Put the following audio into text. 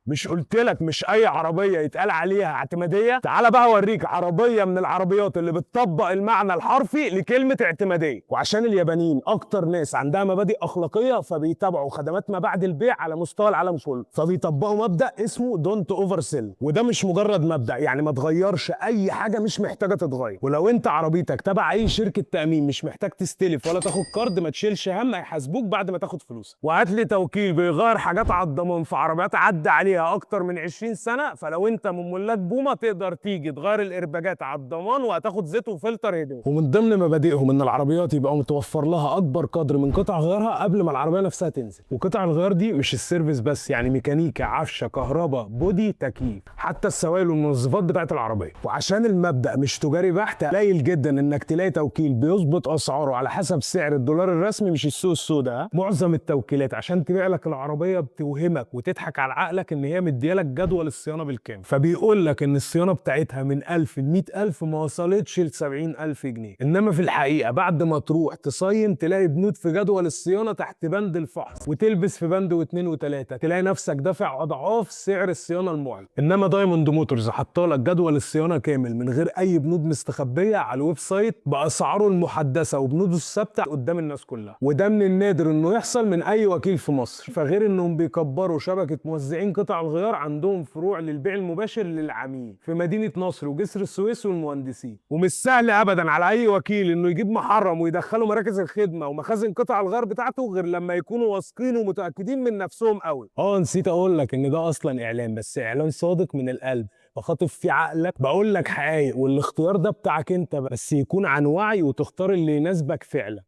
مش قلت لك مش اي عربيه يتقال عليها اعتماديه؟ تعال بقى اوريك عربيه من العربيات اللي بتطبق المعنى الحرفي لكلمه اعتماديه. وعشان اليابانيين اكتر ناس عندها مبادئ اخلاقيه، فبيتابعوا خدمات ما بعد البيع على مستوى العالم كله، فبيطبقوا مبدا اسمه دونت اوفر سيل. وده مش مجرد مبدا، يعني ما تغيرش اي حاجه مش محتاجه تتغير. ولو انت عربيتك تبع اي شركه تامين مش محتاج تستلف ولا تاخد كارد، ما تشيلش هم، هيحاسبوك بعد ما تاخد فلوسك. وهات لي توكيل بيغير حاجات على الضمان في عربيات عدى عليها اكتر من 20 سنه، فلو انت من ملاك بومه تقدر تيجي تغير الارباجات على الضمان، وهتاخد زيت وفلتر هدوم. ومن ضمن مبادئهم ان العربيات يبقى متوفر لها اكبر قدر من قطع غيارها قبل ما العربيه نفسها تنزل. وقطع الغيار دي مش السيرفيس بس، يعني ميكانيكا، عفشه، كهرباء، بودي، تكييف، حتى السوائل والمنظفات بتاعت العربيه. وعشان المبدا مش تجاري بحت، قليل جدا انك تلاقي توكيل بيظبط اسعاره على حسب سعر الدولار الرسمي، مش السوق السوداء. معظم التوكيلات عشان تبيع لك العربيه بتوهمك وتضحك على عقلك ان هي مديالك جدول الصيانه بالكامل، فبيقول لك ان الصيانه بتاعتها من 1000 ل 100000 ما وصلتش ل 70000 جنيه. انما في الحقيقه بعد ما تروح تصين تلاقي بنود في جدول الصيانه تحت بند الفحص، وتلبس في بند واثنين وثلاثه تلاقي نفسك دافع اضعاف سعر الصيانه المعلن. انما دايموند موتورز حاطه لك جدول الصيانه كامل من غير اي بنود مستخبيه على الويب سايت باسعاره المحدثه وبنوده الثابته قدام الناس كلها. وده من النادر انه يحصل من اي وكيل في مصر. فغير انهم بيكبروا شبكه موزعين قطع الغيار، عندهم فروع للبيع المباشر للعميل في مدينه نصر وجسر السويس والمهندسين. ومش سهل ابدا على اي وكيل انه يجيب محرم ويدخله مراكز الخدمه ومخازن قطع الغيار بتاعته غير لما يكونوا واثقين ومتاكدين من نفسهم قوي. نسيت اقول لك ان ده اصلا اعلان، بس اعلان صادق من القلب، بخاطف في عقلك، بقول لك حقائق، والاختيار ده بتاعك انت، بس يكون عن وعي وتختار اللي يناسبك فعلا.